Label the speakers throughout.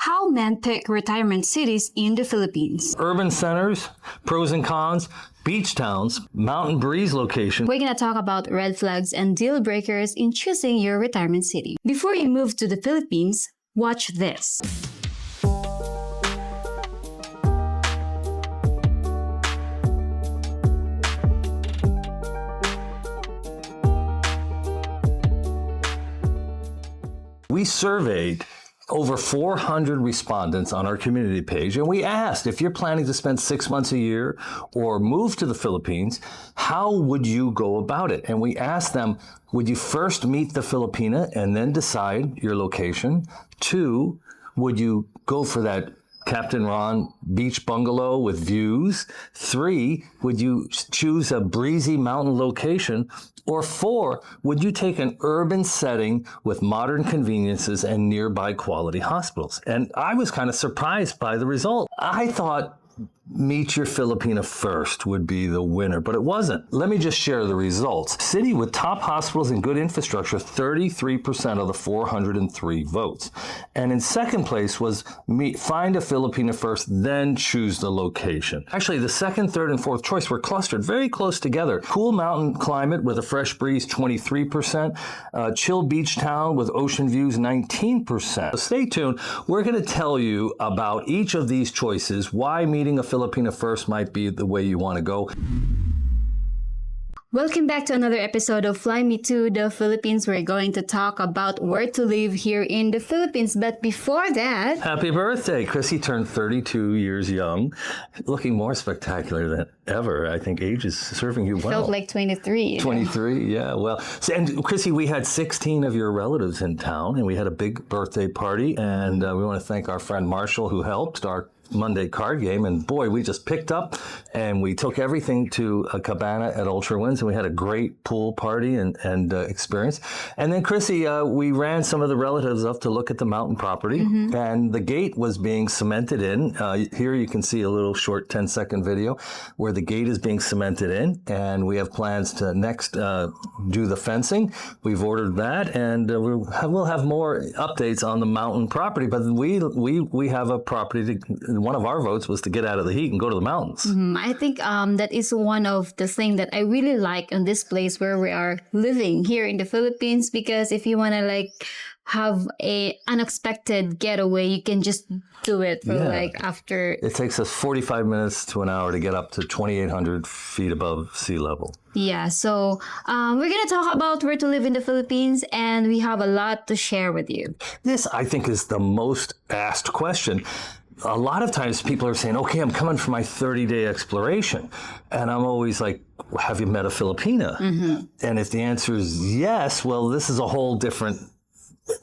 Speaker 1: How men pick retirement cities in the Philippines.
Speaker 2: Urban centers, pros and cons, beach towns, mountain breeze location.
Speaker 1: We're going to talk about red flags and deal breakers in choosing your retirement city. Before you move to the Philippines, watch this.
Speaker 2: We surveyed over 400 respondents on our community page, and we asked, if you're planning to spend 6 months a year or move to the Philippines, how would you go about it? And we asked them, would you first meet the Filipina and then decide your location? 2, would you go for that Captain Ron beach bungalow with views? 3, would you choose a breezy mountain location? Or 4, would you take an urban setting with modern conveniences and nearby quality hospitals? And I was kind of surprised by the result. I thought meet your Filipina first would be the winner, but it wasn't. Let me just share the results. City with top hospitals and good infrastructure, 33% of the 403 votes. And in second place was find a Filipina first, then choose the location. Actually, the second, third, and fourth choice were clustered very close together. Cool mountain climate with a fresh breeze, 23%. Chill beach town with ocean views, 19%. So stay tuned. We're going to tell you about each of these choices, why meeting a Filipina first might be the way you want to go.
Speaker 1: Welcome back to another episode of Fly Me to the Philippines. We're going to talk about where to live here in the Philippines. But before that...
Speaker 2: Happy birthday! Chrissy turned 32 years young, looking more spectacular than ever. I think age is serving you well.
Speaker 1: Felt like 23.
Speaker 2: 23, yeah. Well, and Chrissy, we had 16 of your relatives in town, and we had a big birthday party. And we want to thank our friend Marshall, who helped our Monday card game, and boy, we just picked up and we took everything to a cabana at Ultra Winds, and we had a great pool party and experience. And then Chrissy, we ran some of the relatives up to look at the mountain property, and the gate was being cemented in. Here you can see a little short 10-second video where the gate is being cemented in, and we have plans to next do the fencing. We've ordered that, and we'll have more updates on the mountain property. But we have a property to. One of our votes was to get out of the heat and go to the mountains.
Speaker 1: I think that is one of the things that I really like in this place where we are living here in the Philippines, because if you want to have a unexpected getaway, you can just do it for after.
Speaker 2: It takes us 45 minutes to an hour to get up to 2,800 feet above sea level.
Speaker 1: Yeah, so we're going to talk about where to live in the Philippines, and we have a lot to share with you.
Speaker 2: This, I think, is the most asked question. A lot of times people are saying, okay, I'm coming for my 30-day exploration. And I'm always like, have you met a Filipina? And if the answer is yes, well, this is a whole different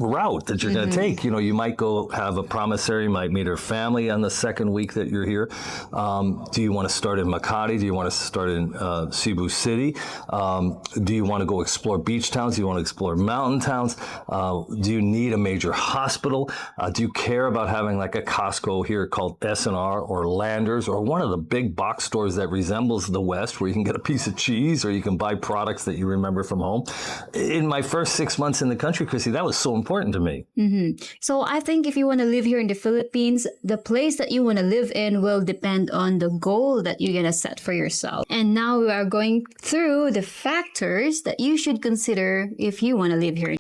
Speaker 2: route that you're going to take. You know, you might go have a promissory, you might meet her family on the second week that you're here. Do you want to start in Makati? Do you want to start in Cebu City? Do you want to go explore beach towns? Do you want to explore mountain towns? Do you need a major hospital? Do you care about having like a Costco here called S&R or Landers, or one of the big box stores that resembles the West, where you can get a piece of cheese or you can buy products that you remember from home? In my first 6 months in the country, Chrissy, that was so important to me.
Speaker 1: So I think if you want to live here in the Philippines, the place that you want to live in will depend on the goal that you're going to set for yourself. And now we are going through the factors that you should consider if you want to live here.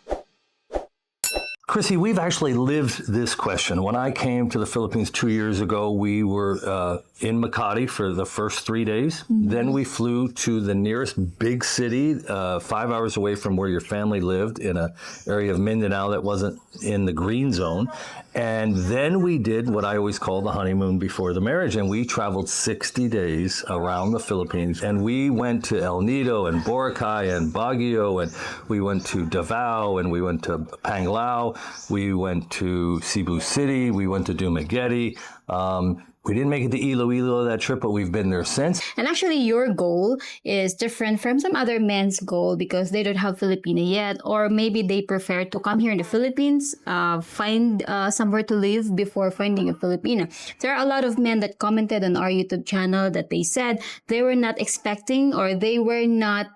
Speaker 2: Chrissy, we've actually lived this question. When I came to the Philippines 2 years ago, we were in Makati for the first 3 days. Then we flew to the nearest big city, 5 hours away from where your family lived, in an area of Mindanao that wasn't in the green zone. And then we did what I always call the honeymoon before the marriage, and we traveled 60 days around the Philippines. And we went to El Nido and Boracay and Baguio, and we went to Davao, and we went to Panglao, we went to Cebu City, we went to Dumaguete. We didn't make it to Iloilo that trip, but we've been there since.
Speaker 1: And actually, your goal is different from some other men's goal because they don't have Filipina yet, or maybe they prefer to come here in the Philippines, find somewhere to live before finding a Filipina. There are a lot of men that commented on our YouTube channel that they said they were not expecting, or they were not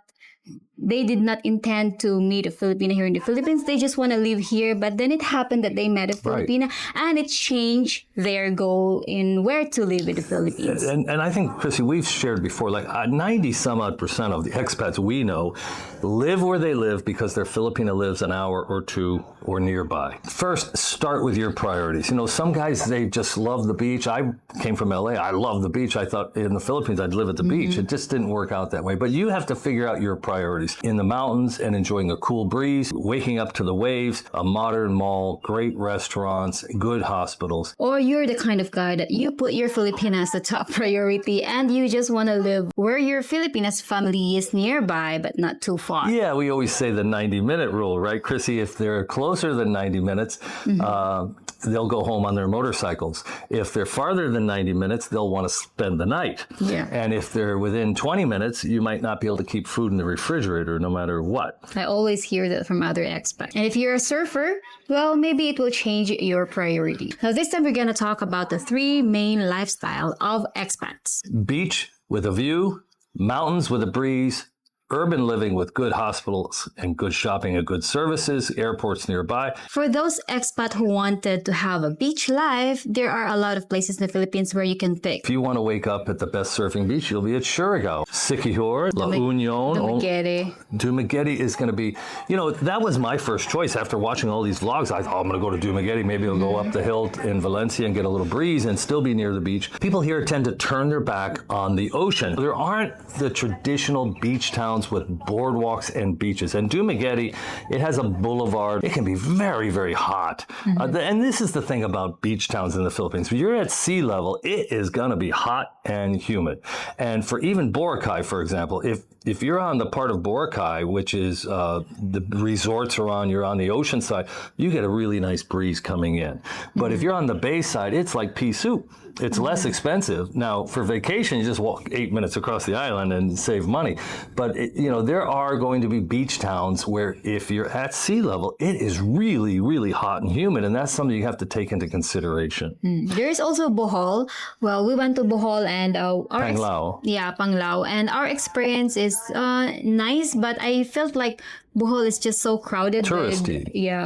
Speaker 1: they did not intend to meet a Filipina here in the Philippines. They just want to live here. But then it happened that they met a Filipina and it changed their goal in where to live in the Philippines.
Speaker 2: And I think, Chrissy, we've shared before, like 90 some odd percent of the expats we know live where they live because their Filipina lives an hour or two or nearby. First, start with your priorities. You know, some guys, they just love the beach. I came from LA. I love the beach. I thought in the Philippines I'd live at the beach. It just didn't work out that way. But you have to figure out your priorities. In the mountains and enjoying a cool breeze, waking up to the waves, a modern mall, great restaurants, good hospitals.
Speaker 1: Or you're the kind of guy that you put your Filipinas the top priority and you just want to live where your Filipinas family is nearby but not too far.
Speaker 2: Yeah, we always say the 90-minute rule, right, Chrissy? If they're closer than 90 minutes, they'll go home on their motorcycles. If they're farther than 90 minutes, they'll want to spend the night.
Speaker 1: Yeah.
Speaker 2: And if they're within 20 minutes, you might not be able to keep food in the refrigerator no matter what.
Speaker 1: I always hear that from other expats. And if you're a surfer, well, maybe it will change your priority. Now, this time we're going to talk about the 3 main lifestyle of expats.
Speaker 2: Beach with a view, mountains with a breeze, urban living with good hospitals and good shopping and good services, airports nearby.
Speaker 1: For those expats who wanted to have a beach life, there are a lot of places in the Philippines where you can pick.
Speaker 2: If you want to wake up at the best surfing beach, you'll be at Surigao, Siquijor, La Union.
Speaker 1: Dumaguete.
Speaker 2: Dumaguete is going to be, you know, that was my first choice after watching all these vlogs. I thought, I'm going to go to Dumaguete. Maybe I'll go up the hill in Valencia and get a little breeze and still be near the beach. People here tend to turn their back on the ocean. There aren't the traditional beach towns with boardwalks and beaches. And Dumaguete, it has a boulevard. It can be very, very hot. And this is the thing about beach towns in the Philippines. When you're at sea level, it is going to be hot and humid. And for even Boracay, for example, if you're on the part of Boracay, which is the resorts are on, you're on the ocean side, you get a really nice breeze coming in. But if you're on the bay side, it's like pea soup. It's less expensive. Now, for vacation, you just walk 8 minutes across the island and save money. But, you know, there are going to be beach towns where if you're at sea level, it is really, really hot and humid. And that's something you have to take into consideration.
Speaker 1: There is also Bohol. Well, we went to Bohol and
Speaker 2: Panglao.
Speaker 1: Panglao. And our experience is nice, but I felt like Bohol is just so crowded.
Speaker 2: Touristy.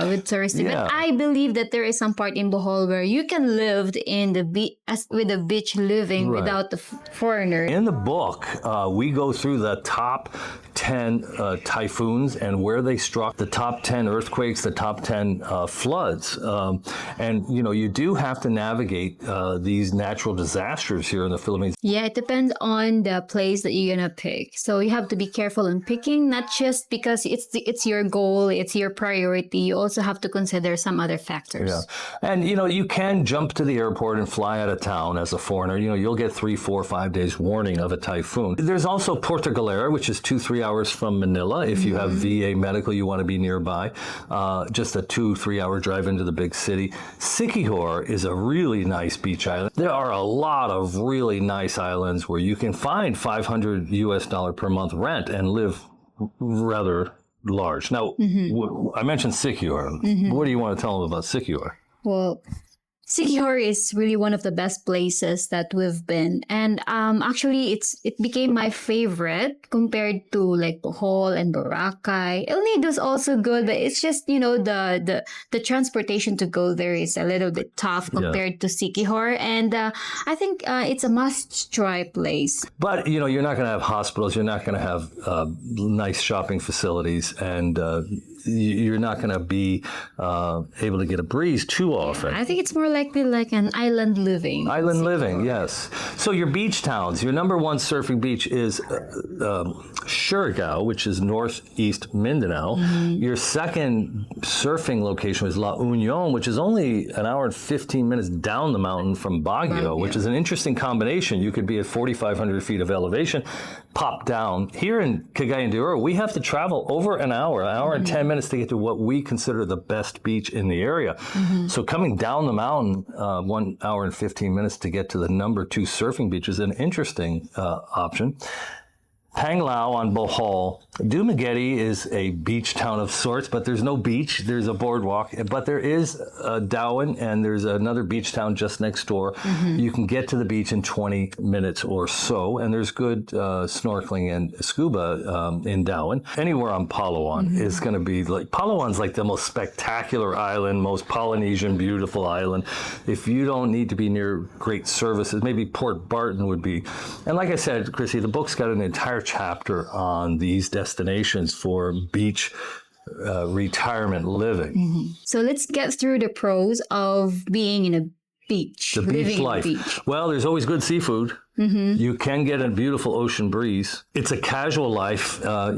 Speaker 1: With touristy.
Speaker 2: Yeah.
Speaker 1: But I believe that there is some part in Bohol where you can live in the with the beach living without the foreigner.
Speaker 2: In the book, we go through the top 10 typhoons and where they struck, the top 10 earthquakes, the top 10 floods. And, you know, you do have to navigate these natural disasters here in the Philippines.
Speaker 1: Yeah, it depends on the place that you're going to pick. So you have to be careful in picking, not just because it's your goal, it's your priority. You also have to consider some other factors.
Speaker 2: Yeah. And, you know, you can jump to the airport and fly out of town as a foreigner. You know, you'll get 3, 4, 5 days warning of a typhoon. There's also Puerto Galera, which is 2-3 hours from Manila. If you have VA medical, you want to be nearby. Just a 2-3 hour drive into the big city. Siquijor is a really nice beach island. There are a lot of really nice islands where you can find $500 US per month rent and live rather large. Now, I mentioned Siquijor. What do you want to tell them about Siquijor?
Speaker 1: Well, Siquijor is really one of the best places that we've been. And actually, it became my favorite compared to like Bohol and Boracay. El Nido is also good, but it's just, you know, the transportation to go there is a little bit tough compared to Siquijor. And I think it's a must-try place.
Speaker 2: But, you know, you're not going to have hospitals. You're not going to have nice shopping facilities. And you're not going to be able to get a breeze too often.
Speaker 1: I think it's more likely like an island living.
Speaker 2: Island living, yes. So your beach towns, your number one surfing beach is Surigao, which is northeast Mindanao. Your second surfing location is La Union, which is only an hour and 15 minutes down the mountain from Baguio, which is an interesting combination. You could be at 4,500 feet of elevation, pop down. Here in Cagayan, we have to travel over an hour and 10 minutes to get to what we consider the best beach in the area. So coming down the mountain, 1 hour and 15 minutes to get to the number 2 surfing beach is an interesting option. Panglao on Bohol. Dumaguete is a beach town of sorts, but there's no beach. There's a boardwalk, but there is Darwin, and there's another beach town just next door. You can get to the beach in 20 minutes or so, and there's good snorkeling and scuba in Darwin. Anywhere on Palawan is going to be like, Palawan's like the most spectacular island, most Polynesian beautiful island. If you don't need to be near great services, maybe Port Barton would be. And like I said, Chrissy, the book's got an entire chapter on these destinations for beach retirement living.
Speaker 1: So let's get through the pros of being in a beach.
Speaker 2: The beach life. Well, there's always good seafood. You can get a beautiful ocean breeze. It's a casual life. I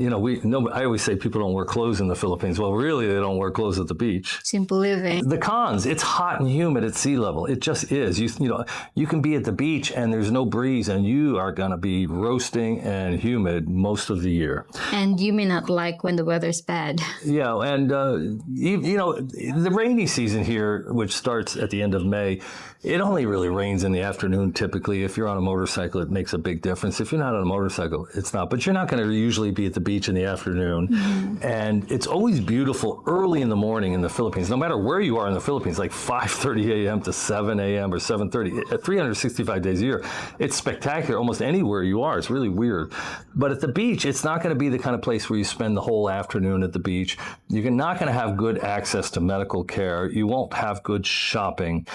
Speaker 2: always say people don't wear clothes in the Philippines. Well, really, they don't wear clothes at the beach.
Speaker 1: Simple living.
Speaker 2: The cons, it's hot and humid at sea level. It just is. You can be at the beach and there's no breeze and you are going to be roasting and humid most of the year.
Speaker 1: And you may not like when the weather's bad.
Speaker 2: Yeah, and the rainy season here, which starts at the end of May, it only really rains in the afternoon typically. If you're on a motorcycle, it makes a big difference. If you're not on a motorcycle, it's not. But you're not going to usually be at the beach in the afternoon. And it's always beautiful early in the morning in the Philippines, no matter where you are in the Philippines, like 5:30 a.m. to 7 a.m. or 7:30, 365 days a year. It's spectacular almost anywhere you are. It's really weird. But at the beach, it's not going to be the kind of place where you spend the whole afternoon at the beach. You're not going to have good access to medical care. You won't have good shopping.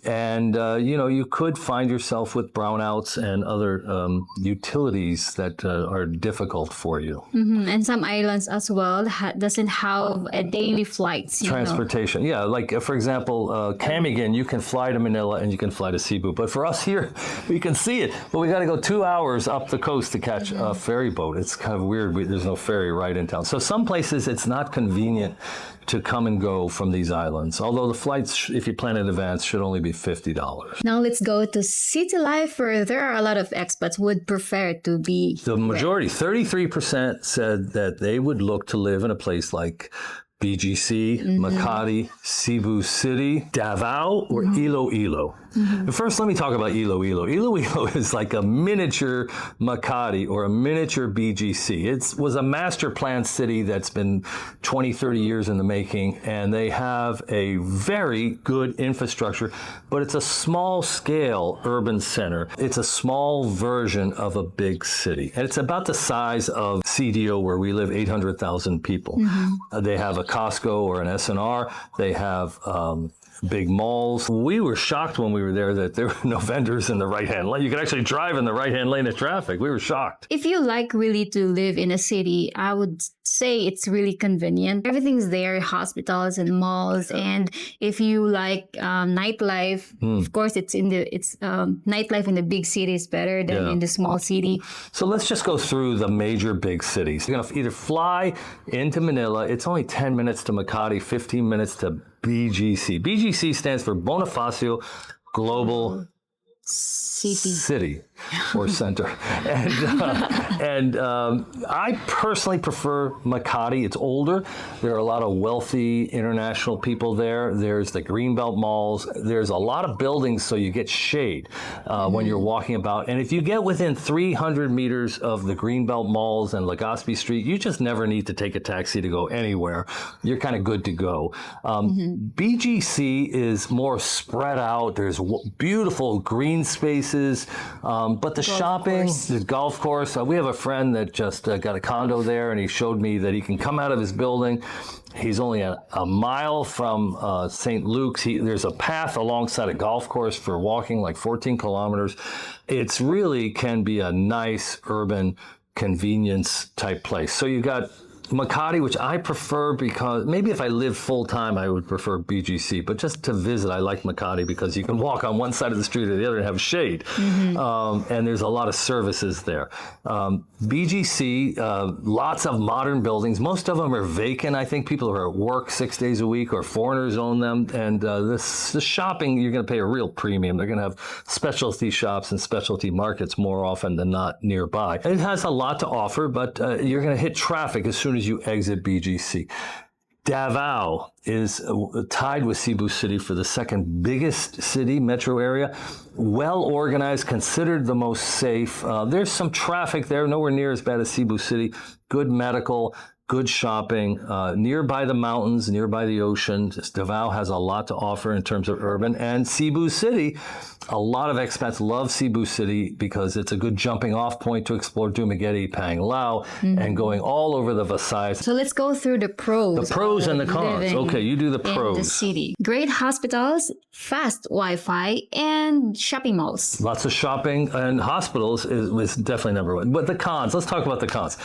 Speaker 2: You could find yourself with brownouts and other utilities that are difficult for you.
Speaker 1: And some islands as well doesn't have a daily flights.
Speaker 2: Transportation. Yeah, like for example, Cagayan, you can fly to Manila and you can fly to Cebu. But for us here, we can see it, but we got to go 2 hours up the coast to catch a ferry boat. It's kind of weird. There's no ferry right in town. So some places it's not convenient to come and go from these islands. Although the flights, if you plan in advance, should only be $50.
Speaker 1: Now let's go to city life, where there are a lot of expats would prefer to be.
Speaker 2: The majority, 33% said that they would look to live in a place like BGC, Makati, Cebu City, Davao, or Iloilo. First, let me talk about Iloilo. Iloilo is like a miniature Makati or a miniature BGC. It was a master plan city that's been 20, 30 years in the making, and they have a very good infrastructure, but it's a small-scale urban center. It's a small version of a big city, and it's about the size of CDO, where we live, 800,000 people. They have a Costco or an SNR. They have big malls. We were shocked when we were there that there were no vendors in the right-hand lane. You could actually drive in the right-hand lane of traffic. We were shocked.
Speaker 1: If you like really to live in a city, I would say it's really convenient. Everything's there, hospitals and malls. And if you like nightlife, of course, it's nightlife in the big city is better than in the small city.
Speaker 2: So let's just go through the major big cities. You're going to either fly into Manila. It's only 10 minutes to Makati, 15 minutes to BGC. BGC stands for Bonifacio Global City or Center. And I personally prefer Makati. It's older. There are a lot of wealthy international people there. There's the Greenbelt malls. There's a lot of buildings, so you get shade when you're walking about. And if you get within 300 meters of the Greenbelt malls and Legazpi Street, you just never need to take a taxi to go anywhere. You're kind of good to go. BGC is more spread out. There's beautiful green spaces. But the shopping, the golf course, we have a friend that just got a condo there, and he showed me that he can come out of his building. He's only a mile from St. Luke's. There's a path alongside a golf course for walking, like 14 kilometers. It's really can be a nice urban convenience type place. So you got Makati, which I prefer because maybe if I lived full time, I would prefer BGC. But just to visit, I like Makati because you can walk on one side of the street or the other and have shade. And there's a lot of services there. BGC, lots of modern buildings. Most of them are vacant. I think people are at work 6 days a week or foreigners own them. And the shopping, you're going to pay a real premium. They're going to have specialty shops and specialty markets more often than not nearby. It has a lot to offer, but you're going to hit traffic as soon as you exit BGC. Davao is tied with Cebu City for the second biggest city, metro area. Well organized, considered the most safe. There's some traffic there, nowhere near as bad as Cebu City. Good medical, good shopping, nearby the mountains, nearby the ocean. Davao has a lot to offer in terms of urban. And Cebu City, a lot of expats love Cebu City because it's a good jumping off point to explore Dumaguete, Panglao, and going all over the Visayas.
Speaker 1: So let's go through the pros.
Speaker 2: The pros and the cons.
Speaker 1: living
Speaker 2: Okay, you do the
Speaker 1: in
Speaker 2: pros.
Speaker 1: the city. Great hospitals, fast Wi-Fi, and shopping malls.
Speaker 2: Lots of shopping and hospitals is definitely number one. But the cons, let's talk about the cons.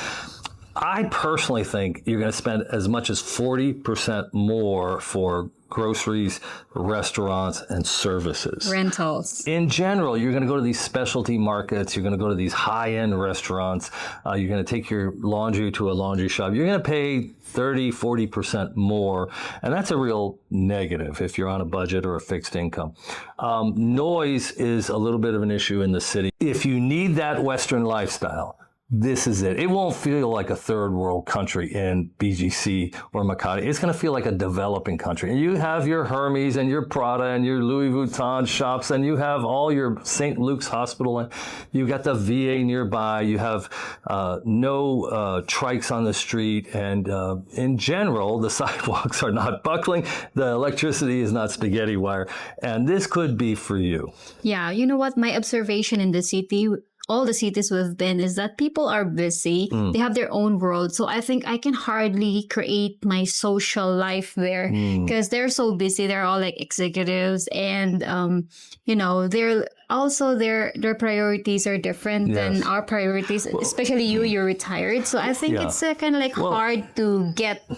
Speaker 2: I personally think you're going to spend as much as 40% more for groceries, restaurants, and services.
Speaker 1: Rentals.
Speaker 2: In general, you're going to go to these specialty markets. You're going to go to these high-end restaurants. You're going to take your laundry to a laundry shop. You're going to pay 30, 40% more. And that's a real negative if you're on a budget or a fixed income. Noise is a little bit of an issue in the city. If you need that Western lifestyle, this is it. It won't feel like a third world country in BGC or Makati. It's going to feel like a developing country. And you have your Hermes and your Prada and your Louis Vuitton shops, and you have all your St. Luke's Hospital, and you got the VA nearby. You have no trikes on the street, and in general, the sidewalks are not buckling. The electricity is not spaghetti wire, and this could be for you.
Speaker 1: Yeah, you know what? My observation in the city, all the cities we've been, is that people are busy. They have their own world. So I think I can hardly create my social life there because they're so busy. They're all like executives, and you know, they're also their priorities are different than our priorities. Especially you're retired. So I think it's kind of like hard to get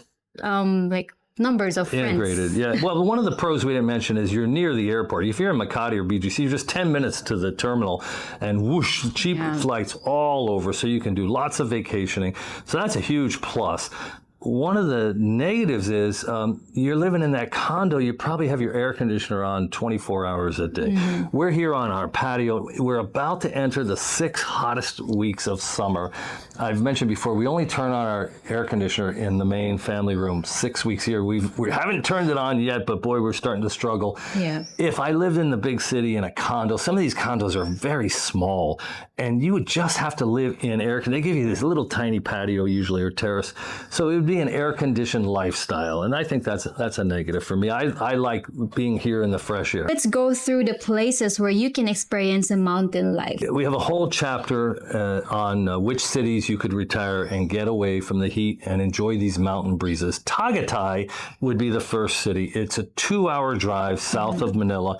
Speaker 1: like numbers of friends.
Speaker 2: Integrated, yeah. Well, one of the pros we didn't mention is you're near the airport. If you're in Makati or BGC, you're just 10 minutes to the terminal, and whoosh, cheap flights all over, so you can do lots of vacationing. So that's a huge plus. One of the negatives is you're living in that condo. You probably have your air conditioner on 24 hours a day. We're here on our patio. We're about to enter the 6 hottest weeks of summer. I've mentioned before, we only turn on our air conditioner in the main family room 6 weeks a year. We haven't turned it on yet, but boy, we're starting to struggle.
Speaker 1: Yeah.
Speaker 2: If I lived in the big city in a condo, some of these condos are very small, and you would just have to live in air. They give you this little tiny patio usually, or terrace. So it would be an air-conditioned lifestyle, and I think that's a negative for me. I like being here in the fresh air.
Speaker 1: Let's go through the places where you can experience a mountain life.
Speaker 2: We have a whole chapter on which cities you could retire and get away from the heat and enjoy these mountain breezes. Tagaytay would be the first city. It's a 2-hour drive south of Manila.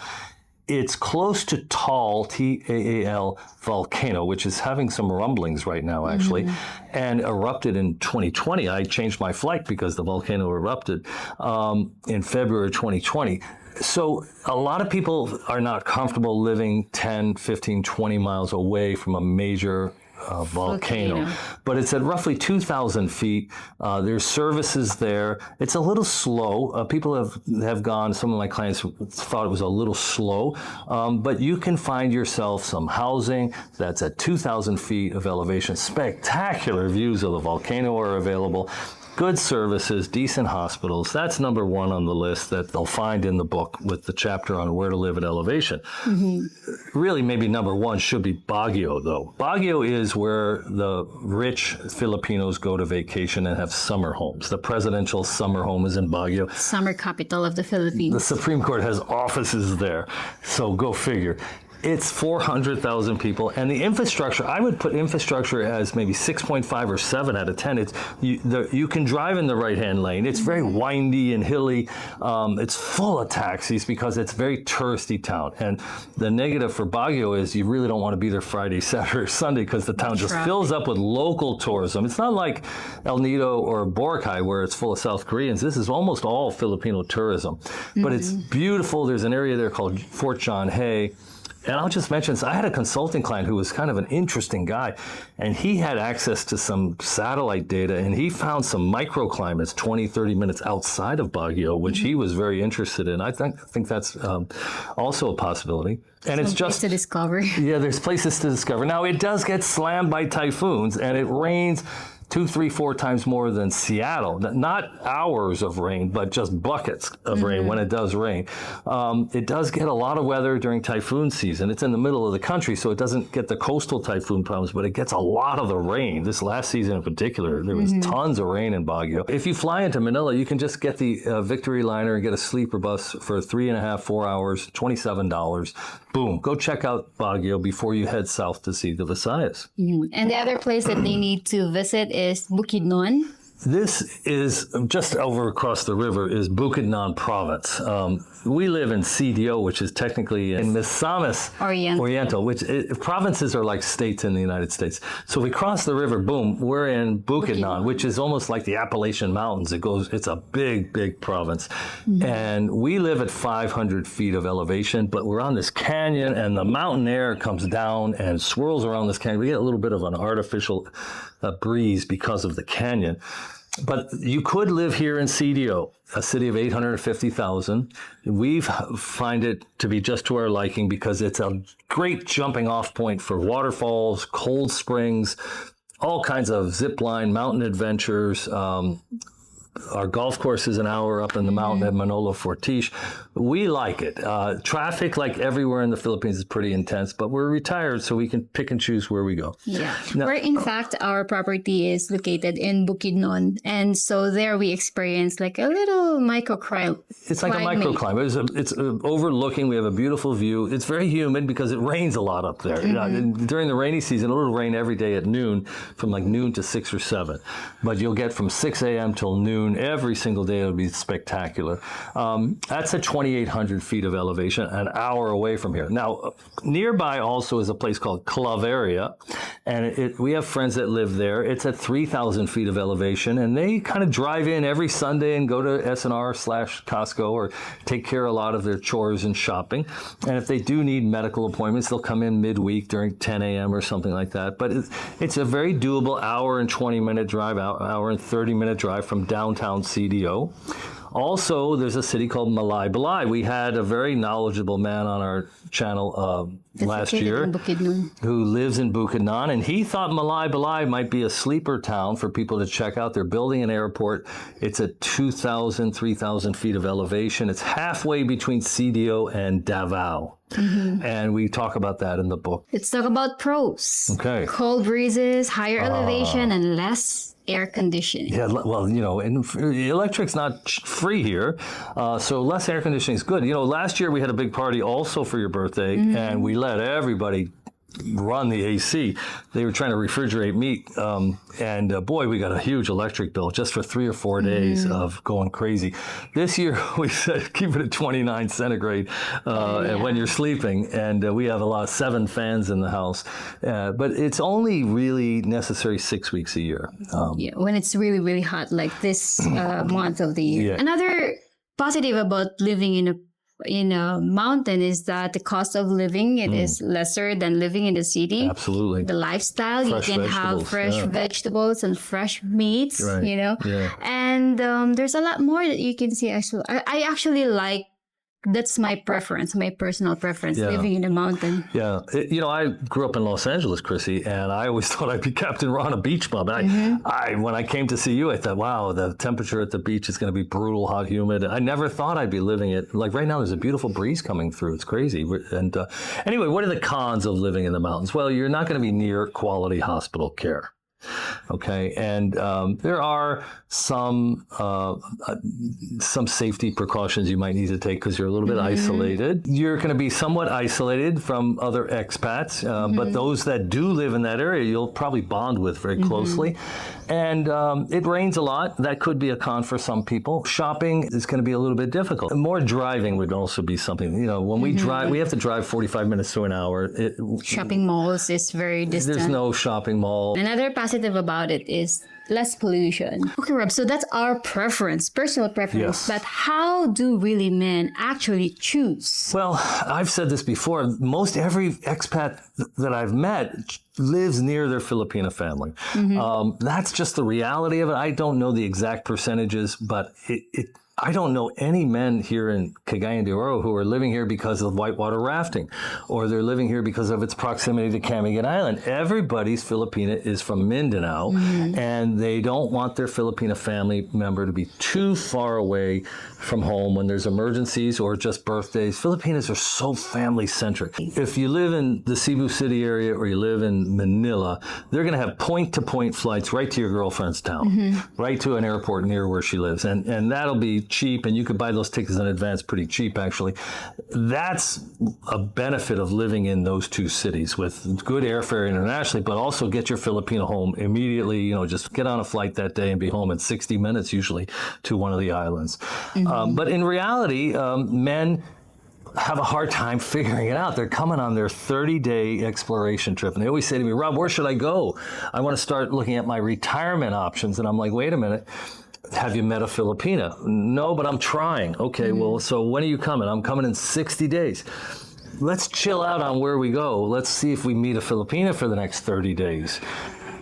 Speaker 2: It's close to Taal, Taal volcano, which is having some rumblings right now, actually, and erupted in 2020. I changed my flight because the volcano erupted in February 2020. So a lot of people are not comfortable living 10, 15, 20 miles away from a major volcano. But it's at roughly 2,000 feet. There's services there. It's a little slow. People have gone, some of my clients thought it was a little slow, but you can find yourself some housing that's at 2,000 feet of elevation. Spectacular views of the volcano are available. Good services, decent hospitals. That's number one on the list that they'll find in the book with the chapter on where to live at elevation. Really, maybe number one should be Baguio, though. Baguio is where the rich Filipinos go to vacation and have summer homes. The presidential summer home is in Baguio.
Speaker 1: Summer capital of the Philippines.
Speaker 2: The Supreme Court has offices there, so go figure. It's 400,000 people, and the infrastructure, I would put infrastructure as maybe 6.5 or 7 out of 10. You can drive in the right-hand lane. It's very windy and hilly. It's full of taxis because it's a very touristy town. And the negative for Baguio is you really don't want to be there Friday, Saturday, or Sunday because the town just fills up with local tourism. It's not like El Nido or Boracay where it's full of South Koreans. This is almost all Filipino tourism. But it's beautiful. There's an area there called Fort John Hay. And I'll just mention, so I had a consulting client who was kind of an interesting guy, and he had access to some satellite data, and he found some microclimates 20, 30 minutes outside of Baguio, which he was very interested in. I think that's also a possibility. And it's just
Speaker 1: to discover.
Speaker 2: Yeah, there's places to discover. Now, it does get slammed by typhoons, and it rains 2, 3, 4 times more than Seattle. Not hours of rain, but just buckets of rain when it does rain. It does get a lot of weather during typhoon season. It's in the middle of the country, so it doesn't get the coastal typhoon problems, but it gets a lot of the rain. This last season in particular, there was tons of rain in Baguio. If you fly into Manila, you can just get the Victory Liner and get a sleeper bus for 3.5, 4 hours, $27. Boom, go check out Baguio before you head south to see the Visayas.
Speaker 1: And the other place that they need to visit is Bukidnon.
Speaker 2: This is just over across the river is Bukidnon province. We live in CDO, which is technically in Misamis Oriental, which provinces are like states in the United States. So we cross the river, boom, we're in Bukidnon, which is almost like the Appalachian Mountains. It's a big, big province. And we live at 500 feet of elevation, but we're on this canyon and the mountain air comes down and swirls around this canyon. We get a little bit of an artificial breeze because of the canyon. But you could live here in CDO, a city of 850,000. We find it to be just to our liking because it's a great jumping off point for waterfalls, cold springs, all kinds of zip line, mountain adventures. Our golf course is an hour up in the mountain at Manolo Fortiche. We like it. Traffic, like everywhere in the Philippines, is pretty intense, but we're retired, so we can pick and choose where we go.
Speaker 1: Yeah. Where, in fact, our property is located in Bukidnon. And so there we experience like a little microclimate.
Speaker 2: It's like a microclimate. It's overlooking. We have a beautiful view. It's very humid because it rains a lot up there. During the rainy season, it'll rain every day at noon, from like noon to 6 or 7. But you'll get from 6 a.m. till noon. Every single day it'll be spectacular. That's at 2,800 feet of elevation, an hour away from here. Now, nearby also is a place called Claveria, and we have friends that live there. It's at 3,000 feet of elevation, and they kind of drive in every Sunday and go to S&R/Costco or take care of a lot of their chores and shopping. And if they do need medical appointments, they'll come in midweek during 10 a.m. or something like that. But it's a very doable hour and 20-minute drive, hour and 30-minute drive from downtown CDO. Also, there's a city called Malaybalay. We had a very knowledgeable man on our channel last year who lives in Bukidnon, and he thought Malaybalay might be a sleeper town for people to check out. They're building an airport. It's at 2,000, 3,000 feet of elevation. It's halfway between CDO and Davao. And we talk about that in the book.
Speaker 1: Let's talk about pros.
Speaker 2: Okay.
Speaker 1: Cold breezes, higher elevation, and less air conditioning.
Speaker 2: Yeah, well, and electric's not free here, so less air conditioning is good. Last year we had a big party also for your birthday, and we let everybody run the AC. They were trying to refrigerate meat, and boy, we got a huge electric bill just for 3 or 4 days of going crazy. This year we said keep it at 29 centigrade when you're sleeping, and we have 7 fans in the house, but it's only really necessary 6 weeks a year.
Speaker 1: When it's really, really hot like this month of the year. Another positive about living in a mountain is that the cost of living is lesser than living in the city.
Speaker 2: Absolutely.
Speaker 1: The lifestyle, you can have fresh vegetables and fresh meats, and there's a lot more that you can see. Actually, I actually like. That's my preference, my personal preference, living in a mountain. Yeah.
Speaker 2: I grew up in Los Angeles, Chrissy, and I always thought I'd be Captain Ron, a beach bum. And when I came to see you, I thought, wow, the temperature at the beach is going to be brutal, hot, humid. I never thought I'd be living it. Like right now, there's a beautiful breeze coming through. It's crazy. And anyway, what are the cons of living in the mountains? Well, you're not going to be near quality hospital care. Okay, and there are some safety precautions you might need to take because you're a little bit isolated. You're going to be somewhat isolated from other expats, but those that do live in that area, you'll probably bond with very closely. And it rains a lot. That could be a con for some people. Shopping is going to be a little bit difficult. More driving would also be something. When we drive, we have to drive 45 minutes to an hour.
Speaker 1: Shopping malls is very distant.
Speaker 2: There's no shopping mall.
Speaker 1: Another positive about it is less pollution. Okay, Rob, so that's our preference, personal preference. Yes. But how do really men actually choose?
Speaker 2: Well, I've said this before. Most every expat that I've met lives near their Filipino family. That's just the reality of it. I don't know the exact percentages, but I don't know any men here in Cagayan de Oro who are living here because of whitewater rafting, or they're living here because of its proximity to Cagayan Island. Everybody's Filipina is from Mindanao, and they don't want their Filipina family member to be too far away from home when there's emergencies or just birthdays. Filipinas are so family-centric. If you live in the Cebu City area or you live in Manila, they're going to have point-to-point flights right to your girlfriend's town, right to an airport near where she lives, and that'll be cheap, and you could buy those tickets in advance pretty cheap, actually. That's a benefit of living in those two cities with good airfare internationally, but also get your Filipino home immediately. You know, just get on a flight that day and be home in 60 minutes usually to one of the islands. But in reality, men have a hard time figuring it out. They're coming on their 30-day exploration trip, and they always say to me, Rob, where should I go? I want to start looking at my retirement options. And I'm like, wait a minute. Have you met a Filipina? No, but I'm trying. Okay, well, so when are you coming? I'm coming in 60 days. Let's chill out on where we go. Let's see if we meet a Filipina for the next 30 days.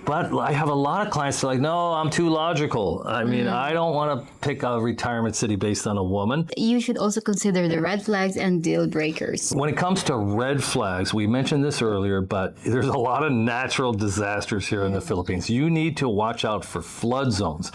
Speaker 2: But I have a lot of clients that are like, no, I'm too logical. I mean, I don't want to pick a retirement city based on a woman.
Speaker 1: You should also consider the red flags and deal breakers.
Speaker 2: When it comes to red flags, we mentioned this earlier, but there's a lot of natural disasters here in the Philippines. You need to watch out for flood zones,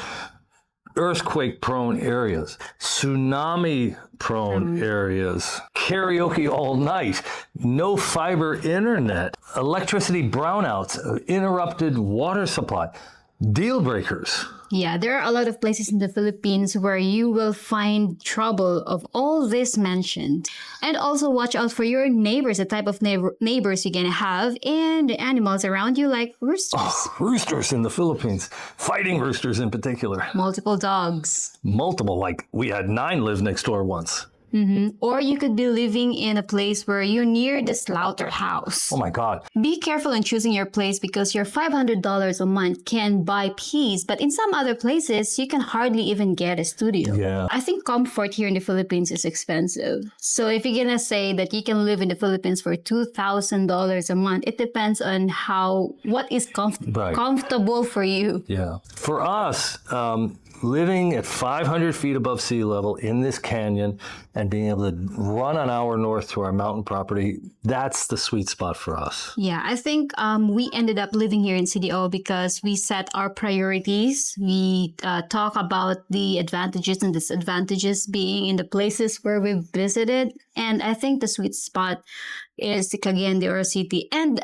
Speaker 2: earthquake-prone areas, tsunami-prone areas, karaoke all night, no fiber internet, electricity brownouts, interrupted water supply, deal breakers.
Speaker 1: Yeah, there are a lot of places in the Philippines where you will find trouble of all this mentioned. And also watch out for your neighbors, the type of neighbors you're going to have, and the animals around you like roosters.
Speaker 2: Oh, roosters in the Philippines, fighting roosters in particular.
Speaker 1: Multiple dogs.
Speaker 2: Multiple, like we had 9 live next door once.
Speaker 1: Or you could be living in a place where you're near the slaughterhouse.
Speaker 2: Oh my God.
Speaker 1: Be careful in choosing your place because your $500 a month can buy peace, but in some other places, you can hardly even get a studio.
Speaker 2: Yeah.
Speaker 1: I think comfort here in the Philippines is expensive. So if you're going to say that you can live in the Philippines for $2,000 a month, it depends on what is comfortable for you.
Speaker 2: Yeah. For us, living at 500 feet above sea level in this canyon and being able to run an hour north to our mountain property, that's the sweet spot for us.
Speaker 1: Yeah, I think we ended up living here in CDO because we set our priorities. We talk about the advantages and disadvantages being in the places where we've visited. And I think the sweet spot is the Cagayan de Oro City. And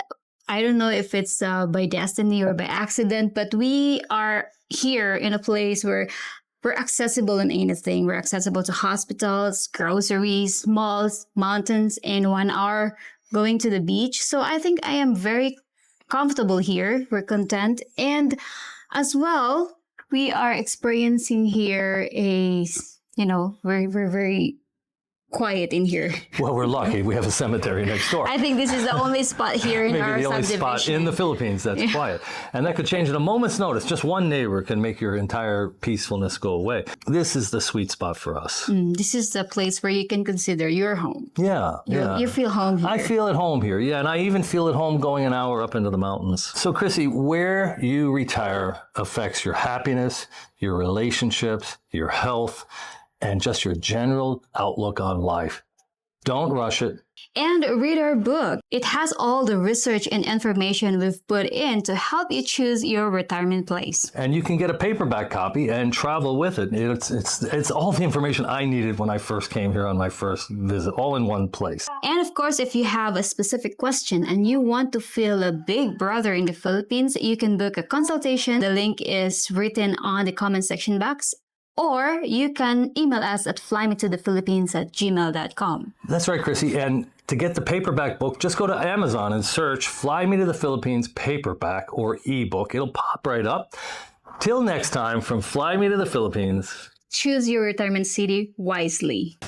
Speaker 1: I don't know if it's by destiny or by accident, but we are here in a place where we're accessible in anything. We're accessible to hospitals, groceries, malls, mountains, in 1 hour going to the beach. So I think I am very comfortable here. We're content. And as well, we are experiencing here we're very quiet in here.
Speaker 2: Well, we're lucky. We have a cemetery next door.
Speaker 1: I think this is the only spot here in our
Speaker 2: Maybe the only
Speaker 1: subdivision.
Speaker 2: spot in the Philippines that's quiet. And that could change at a moment's notice. Just one neighbor can make your entire peacefulness go away. This is the sweet spot for us.
Speaker 1: This is the place where you can consider your home.
Speaker 2: Yeah.
Speaker 1: You feel home here.
Speaker 2: I feel at home here. Yeah, and I even feel at home going an hour up into the mountains. So, Chrissy, where you retire affects your happiness, your relationships, your health, and just your general outlook on life. Don't rush it.
Speaker 1: And read our book. It has all the research and information we've put in to help you choose your retirement place.
Speaker 2: And you can get a paperback copy and travel with it. It's all the information I needed when I first came here on my first visit, all in one place.
Speaker 1: And of course, if you have a specific question and you want to feel a big brother in the Philippines, you can book a consultation. The link is written on the comment section box. Or you can email us at flymetothephilippines@gmail.com.
Speaker 2: That's right, Chrissy. And to get the paperback book, just go to Amazon and search Fly Me to the Philippines paperback or ebook. It'll pop right up. Till next time, from Fly Me to the Philippines.
Speaker 1: Choose your retirement city wisely.